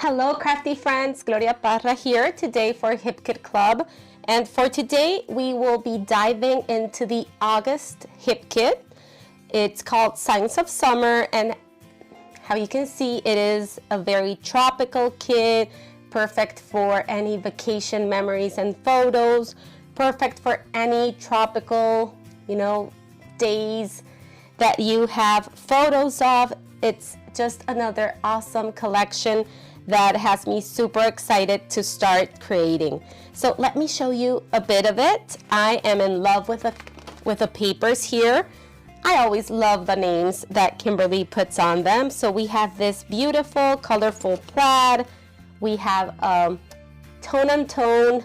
Hello crafty friends, Gloria Parra here today for Hip Kit Club, and for today we will be diving into the August Hip Kit. It's called Signs of Summer, and how you can see it is a very tropical kit, perfect for any vacation memories and photos, perfect for any tropical, days that you have photos of. It's just another awesome collection that has me super excited to start creating. So let me show you a bit of it. I am in love with the papers here. I always love the names that Kimberly puts on them. So we have this beautiful colorful plaid. We have tone and tone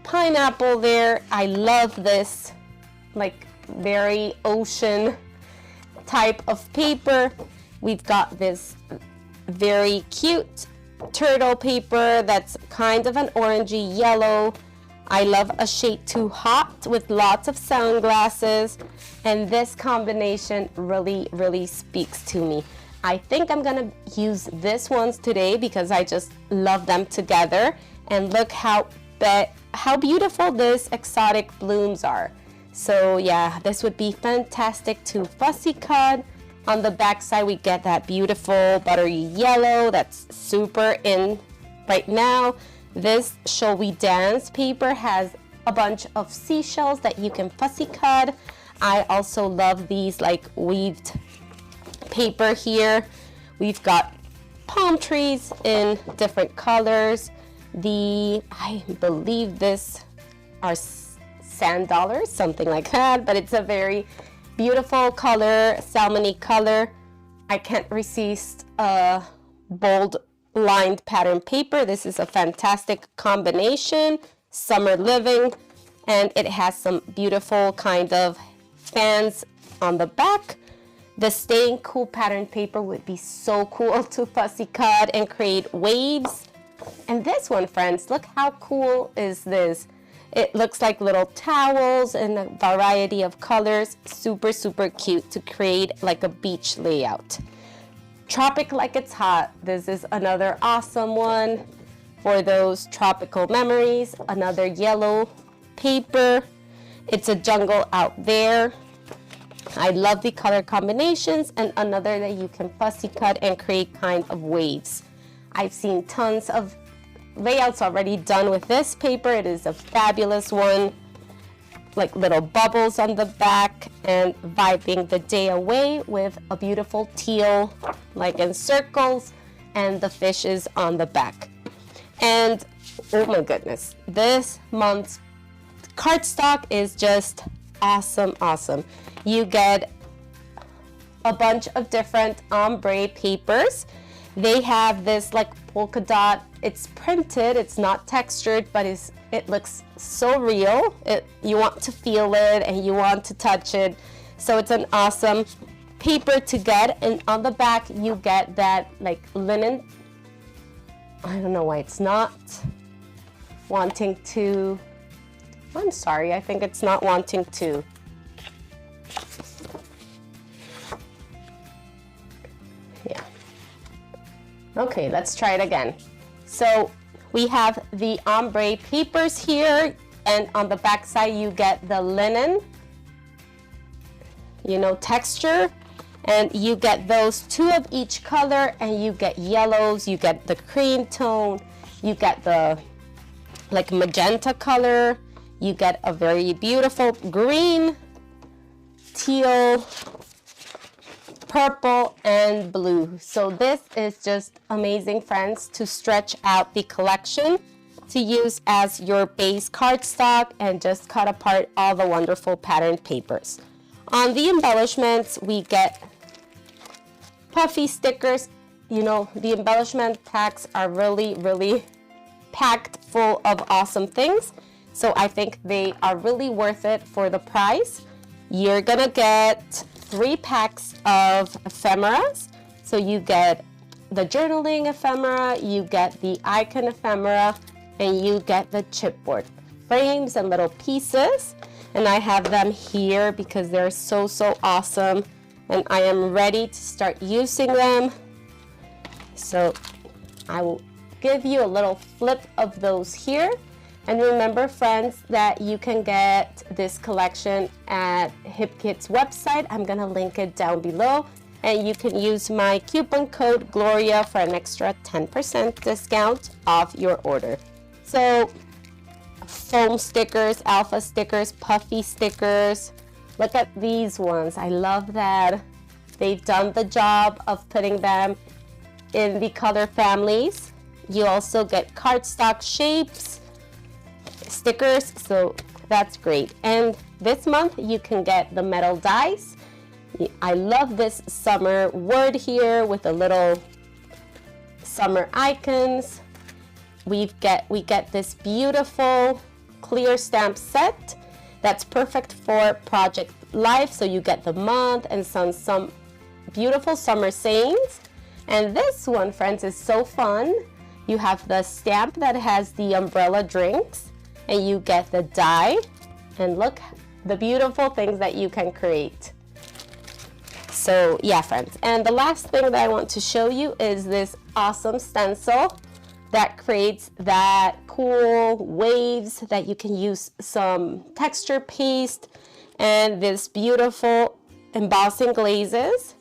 pineapple there. I love this like very ocean type of paper. We've got this very cute turtle paper that's kind of an orangey yellow. I love a shade too hot with lots of sunglasses, and this combination really speaks to me. I think I'm gonna use this ones today because I just love them together. And look how beautiful this exotic blooms are. So yeah, this would be fantastic to fussy cut. On the back side, we get that beautiful buttery yellow that's super in right now. This Shall We Dance paper has a bunch of seashells that you can fussy cut. I also love these like weaved paper here. We've got palm trees in different colors. I believe this are sand dollars, something like that, but it's a very beautiful color, salmony color. I can't resist a bold lined pattern paper. This is a fantastic combination, summer living, and it has some beautiful kind of fans on the back. The staying cool pattern paper would be so cool to fussy cut and create waves. And this one, friends, look how cool is this. It looks like little towels in a variety of colors. Super cute to create like a beach layout. Tropic Like It's Hot. This is another awesome one for those tropical memories. Another yellow paper. It's a jungle out there. I love the color combinations, and another that you can fussy cut and create kind of waves. I've seen tons of layouts already done with this paper. It is a fabulous one, like little bubbles on the back, and vibing the day away with a beautiful teal like in circles and the fishes on the back. And oh my goodness, this month's cardstock is just awesome. You get a bunch of different ombre papers. They have this like polka dot. It's printed, it's not textured, but it looks so real. You want to feel it and you want to touch it. So it's an awesome paper to get. And on the back you get that like linen. I don't know why it's not wanting to. I'm sorry, I think it's not wanting to. Yeah. Okay, let's try it again. So we have the ombre papers here, and on the back side you get the linen, texture, and you get those two of each color, and you get yellows, you get the cream tone, you get the like magenta color, you get a very beautiful green, teal, purple, and blue. So this is just amazing, friends, to stretch out the collection, to use as your base cardstock and just cut apart all the wonderful patterned papers. On the embellishments, we get puffy stickers. The embellishment packs are really packed full of awesome things. So I think they are really worth it for the price. You're gonna get 3 packs of ephemeras. So you get the journaling ephemera, you get the icon ephemera, and you get the chipboard frames and little pieces. And I have them here because they're so awesome, and I am ready to start using them. So I will give you a little flip of those here. And remember, friends, that you can get this collection at HipKit's website. I'm gonna link it down below, and you can use my coupon code Gloria for an extra 10% discount off your order. So foam stickers, alpha stickers, puffy stickers. Look at these ones. I love that they've done the job of putting them in the color families. You also get cardstock shapes, stickers, so that's great. And this month you can get the metal dies. I love this summer word here with the little summer icons. We get this beautiful clear stamp set that's perfect for project life. So you get the month and some beautiful summer sayings. And this one, friends, is so fun. You have the stamp that has the umbrella drinks, and you get the die. And look, the beautiful things that you can create. So yeah, friends. And the last thing that I want to show you is this awesome stencil that creates that cool waves that you can use some texture paste and this beautiful embossing glazes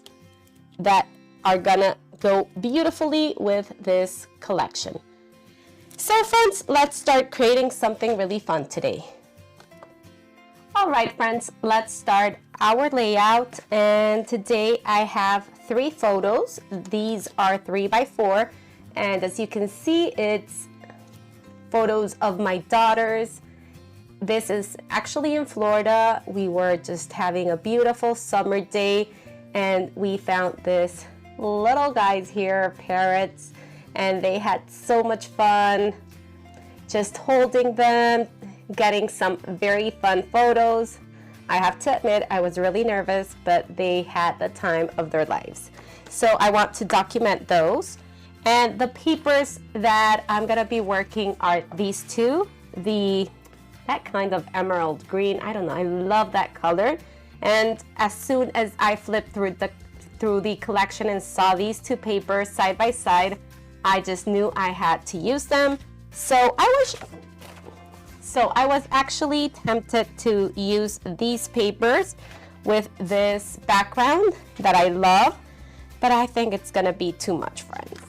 that are gonna go beautifully with this collection. So friends, let's start creating something really fun today. All right, friends, let's start our layout. And today I have 3 photos. These are 3x4. And as you can see, it's photos of my daughters. This is actually in Florida. We were just having a beautiful summer day, and we found this little guys here, parrots, and they had so much fun just holding them, getting some very fun photos. I have to admit, I was really nervous, but they had the time of their lives. So I want to document those. And the papers that I'm gonna be working are these 2, that kind of emerald green. I don't know, I love that color. And as soon as I flipped through the collection and saw these 2 papers side by side, I just knew I had to use them. So I was actually tempted to use these papers with this background that I love, but I think it's gonna be too much, friends.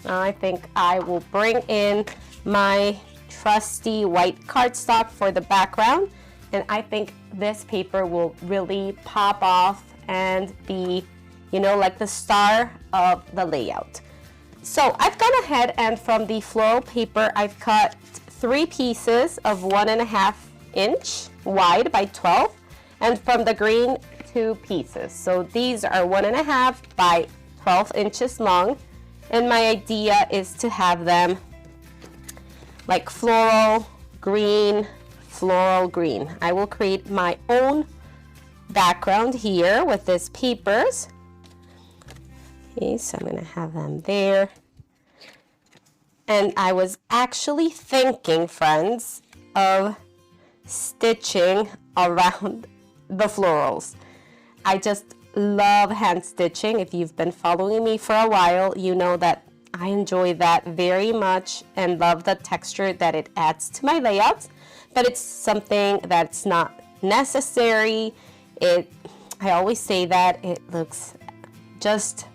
I think I will bring in my trusty white cardstock for the background, and I think this paper will really pop off and be, you know, like the star of the layout. So I've gone ahead and from the floral paper, I've cut 3 pieces of 1.5 inch wide by 12, and from the green 2 pieces. So these are 1.5 by 12 inches long. And my idea is to have them like floral green. I will create my own background here with these papers. Okay, so I'm gonna have them there. And I was actually thinking, friends, of stitching around the florals. I just love hand stitching. If you've been following me for a while, you know that I enjoy that very much and love the texture that it adds to my layouts, but it's something that's not necessary. I always say that it looks just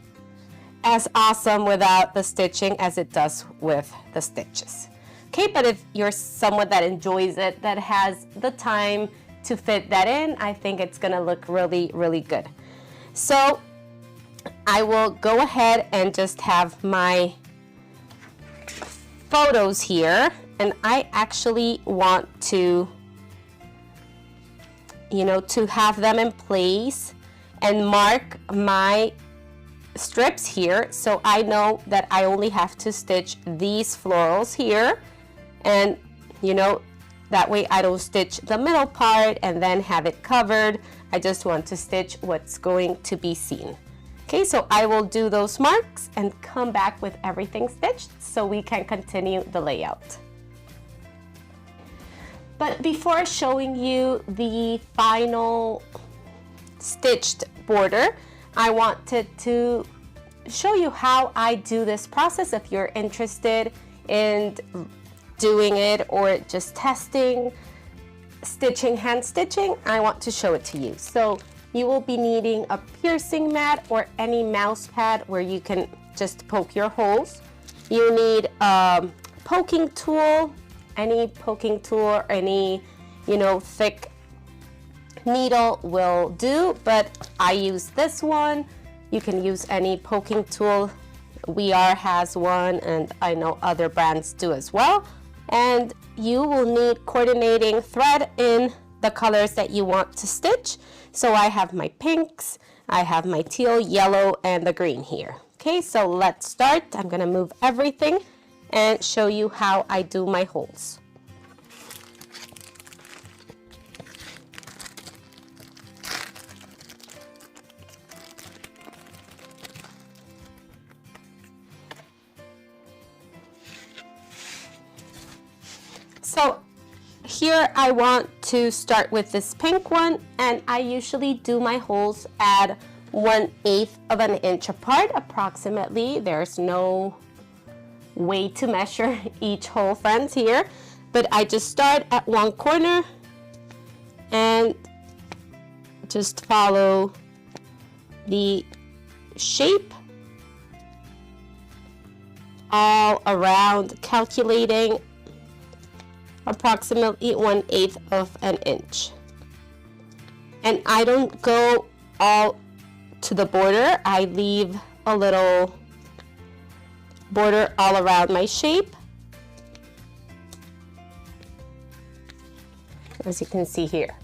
as awesome without the stitching as it does with the stitches. Okay, but if you're someone that enjoys it, that has the time to fit that in, I think it's gonna look really, really good. So I will go ahead and just have my photos here, and I actually want to, you know, to have them in place and mark my strips here, so I know that I only have to stitch these florals here, and you know, that way I don't stitch the middle part and then have it covered. I just want to stitch what's going to be seen. Okay, so I will do those marks and come back with everything stitched so we can continue the layout. But before showing you the final stitched border, I wanted to show you how I do this process. If you're interested in doing it or just testing, stitching, hand stitching, I want to show it to you. So you will be needing a piercing mat or any mouse pad where you can just poke your holes. You need a poking tool, any poking tool or any, thick needle will do, but I use this one. You can use any poking tool. We.R. has one, and I know other brands do as well. And you will need coordinating thread in the colors that you want to stitch. So I have my pinks, I have my teal, yellow, and the green here. Okay, so let's start. I'm gonna move everything and show you how I do my holes. So here I want to start with this pink one, and I usually do my holes at 1/8 of an inch apart approximately. There's no way to measure each hole, friends, here, but I just start at one corner and just follow the shape all around, calculating approximately 1/8 of an inch. And I don't go all to the border. I leave a little border all around my shape, as you can see here.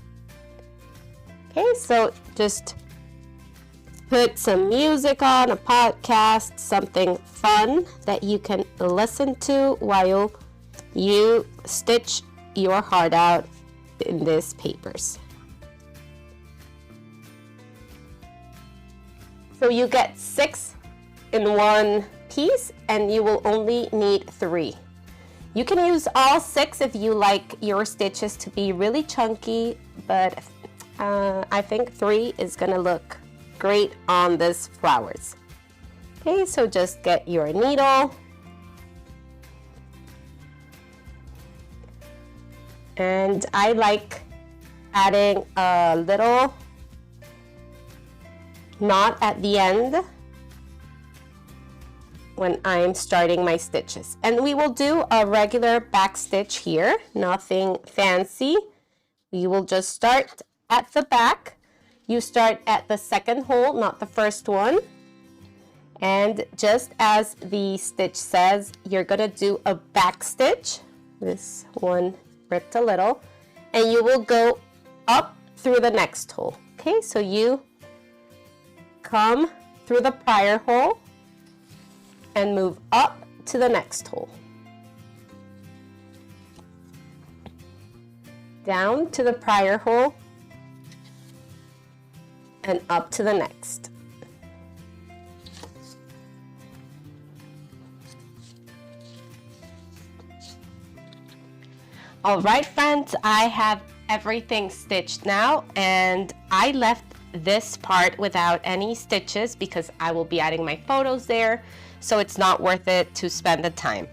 Okay, so just put some music on, a podcast, something fun that you can listen to while you stitch your heart out in these papers. So you get 6 in one piece, and you will only need 3. You can use all 6 if you like your stitches to be really chunky, but I think 3 is gonna look great on these flowers. Okay, so just get your needle. And I like adding a little knot at the end when I'm starting my stitches. And we will do a regular back stitch here, nothing fancy. We will just start at the back. You start at the second hole, not the first one. And just as the stitch says, you're gonna do a back stitch. This one ripped a little, and you will go up through the next hole. Okay, so you come through the prior hole and move up to the next hole. Down to the prior hole and up to the next. All right, friends, I have everything stitched now, and I left this part without any stitches because I will be adding my photos there, so it's not worth it to spend the time.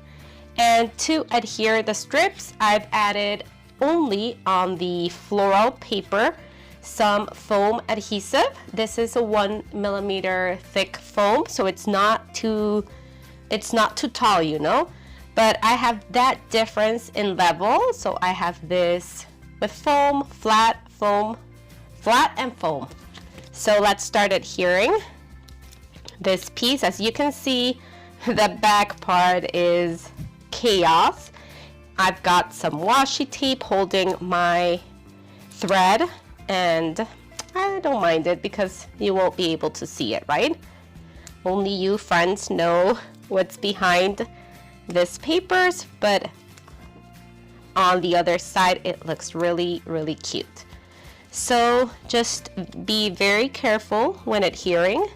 And to adhere the strips, I've added only on the floral paper some foam adhesive. This is a 1mm thick foam, so it's not too tall, But I have that difference in level, so I have this with foam, flat, and foam. So let's start adhering this piece. As you can see, the back part is chaos. I've got some washi tape holding my thread, and I don't mind it because you won't be able to see it, right? Only you friends know what's behind this papers, but on the other side it looks really, really cute. So just be very careful when adhering.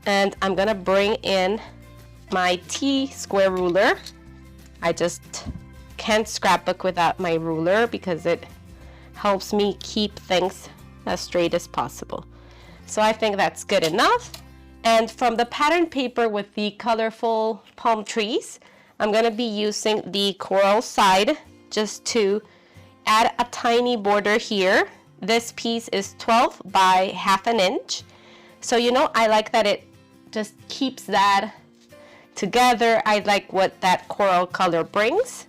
And I'm gonna bring in my T-square ruler. I just can't scrapbook without my ruler because it helps me keep things as straight as possible. So I think that's good enough. And from the pattern paper with the colorful palm trees, I'm going to be using the coral side just to add a tiny border here. This piece is 12 by ½ an inch. So I like that it just keeps that together. I like what that coral color brings.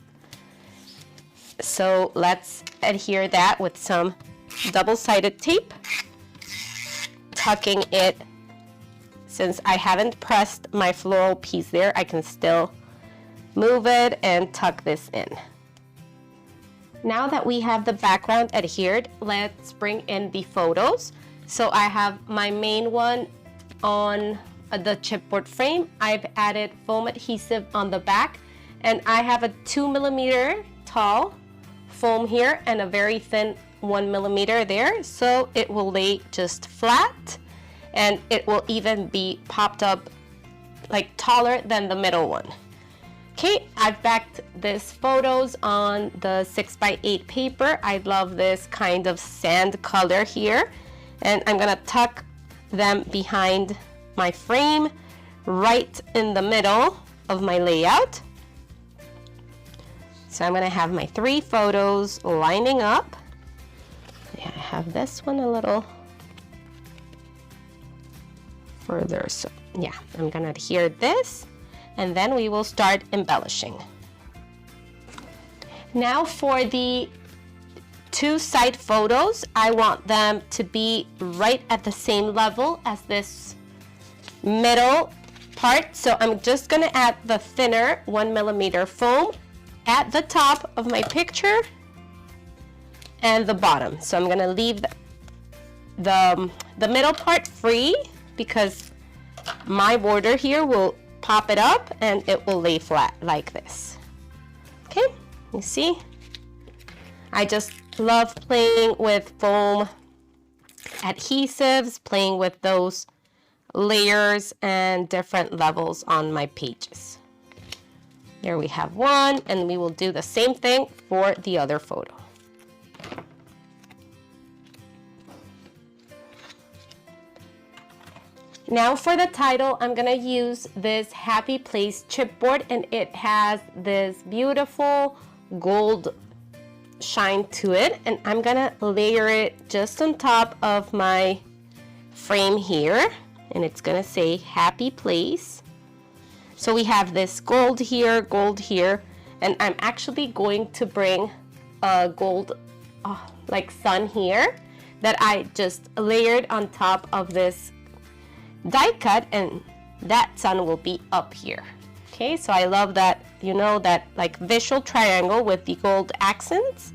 So let's adhere that with some double-sided tape, tucking it. Since I haven't pressed my floral piece there, I can still move it and tuck this in. Now that we have the background adhered, let's bring in the photos. So I have my main one on the chipboard frame. I've added foam adhesive on the back, and I have a 2mm tall foam here and a very thin 1mm there, so it will lay just flat, and it will even be popped up like taller than the middle one. Okay, I've backed these photos on the 6x8 paper. I love this kind of sand color here, and I'm gonna tuck them behind my frame right in the middle of my layout. So I'm gonna have my 3 photos lining up. Yeah, I have this one a little further, so yeah, I'm gonna adhere this, and then we will start embellishing. Now for the 2 side photos, I want them to be right at the same level as this middle part. So I'm just gonna add the thinner 1mm foam at the top of my picture and the bottom. So I'm gonna leave the middle part free because my border here will pop it up and it will lay flat like this. Okay, you see? I just love playing with foam adhesives, playing with those layers and different levels on my pages. There we have one, and we will do the same thing for the other photo. Now for the title, I'm gonna use this Happy Place chipboard, and it has this beautiful gold shine to it, and I'm gonna layer it just on top of my frame here, and it's gonna say Happy Place. So we have this gold here, and I'm actually going to bring a gold like sun here that I just layered on top of this die cut, and that sun will be up here. Okay, so I love that, that like visual triangle with the gold accents.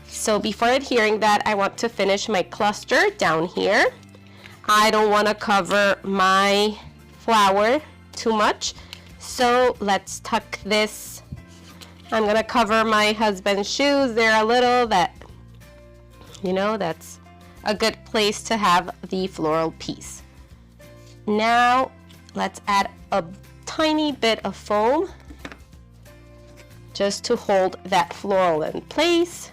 So before adhering that, I want to finish my cluster down here. I don't want to cover my flower too much, so let's tuck this. I'm gonna cover my husband's shoes there a little, that's a good place to have the floral piece. Now let's add a tiny bit of foam just to hold that floral in place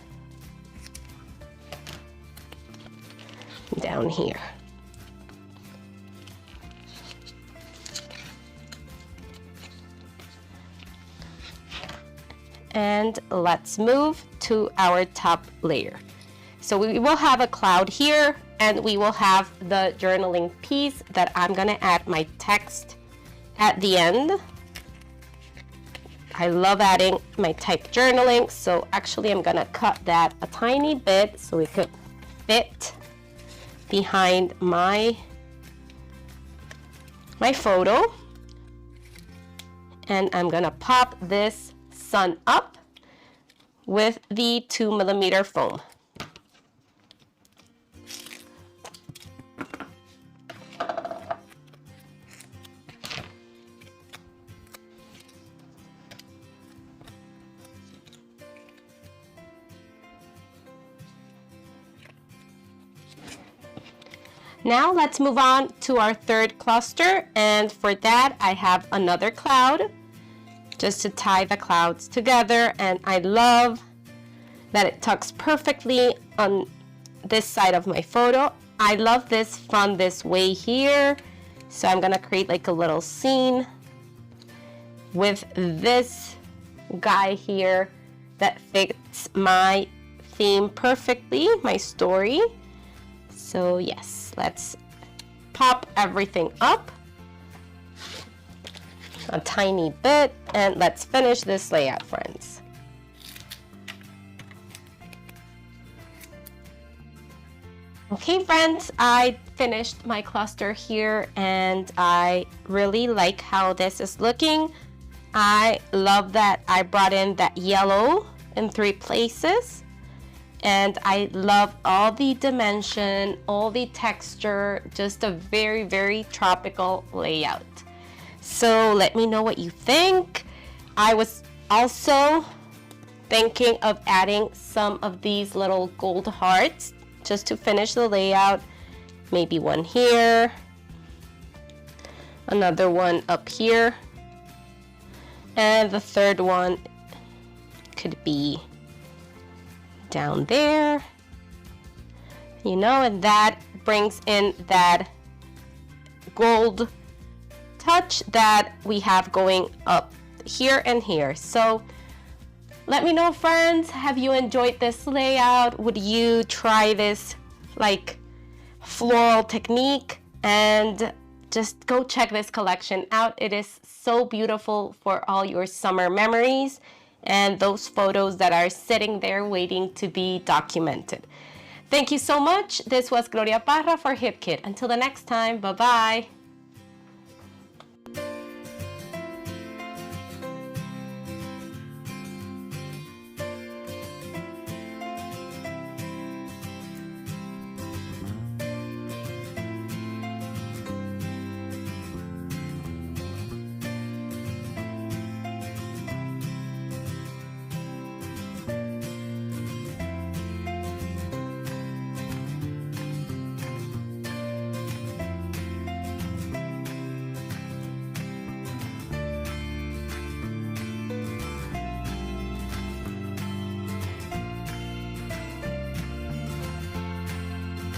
down here. And let's move to our top layer. So we will have a cloud here, and we will have the journaling piece that I'm gonna add my text at the end. I love adding my typed journaling, so actually I'm gonna cut that a tiny bit so it could fit behind my photo. And I'm gonna pop this sun up with the 2mm foam. Now let's move on to our third cluster, and for that I have another cloud just to tie the clouds together, and I love that it tucks perfectly on this side of my photo. I love this from this way here So I'm gonna create like a little scene with this guy here that fits my theme perfectly, my story. So yes, let's pop everything up a tiny bit and let's finish this layout, friends. Okay friends, I finished my cluster here and I really like how this is looking. I love that I brought in that yellow in 3 places, and I love all the dimension, all the texture, just a very, very tropical layout. So let me know what you think. I was also thinking of adding some of these little gold hearts just to finish the layout. Maybe one here, another one up here, and the third one could be down there, you know, and that brings in that gold touch that we have going up here and here. So let me know, friends, have you enjoyed this layout? Would you try this like floral technique? And just go check this collection out. It is so beautiful for all your summer memories and those photos that are sitting there waiting to be documented. Thank you so much. This was Gloria Parra for HipKit. Until the next time, bye-bye.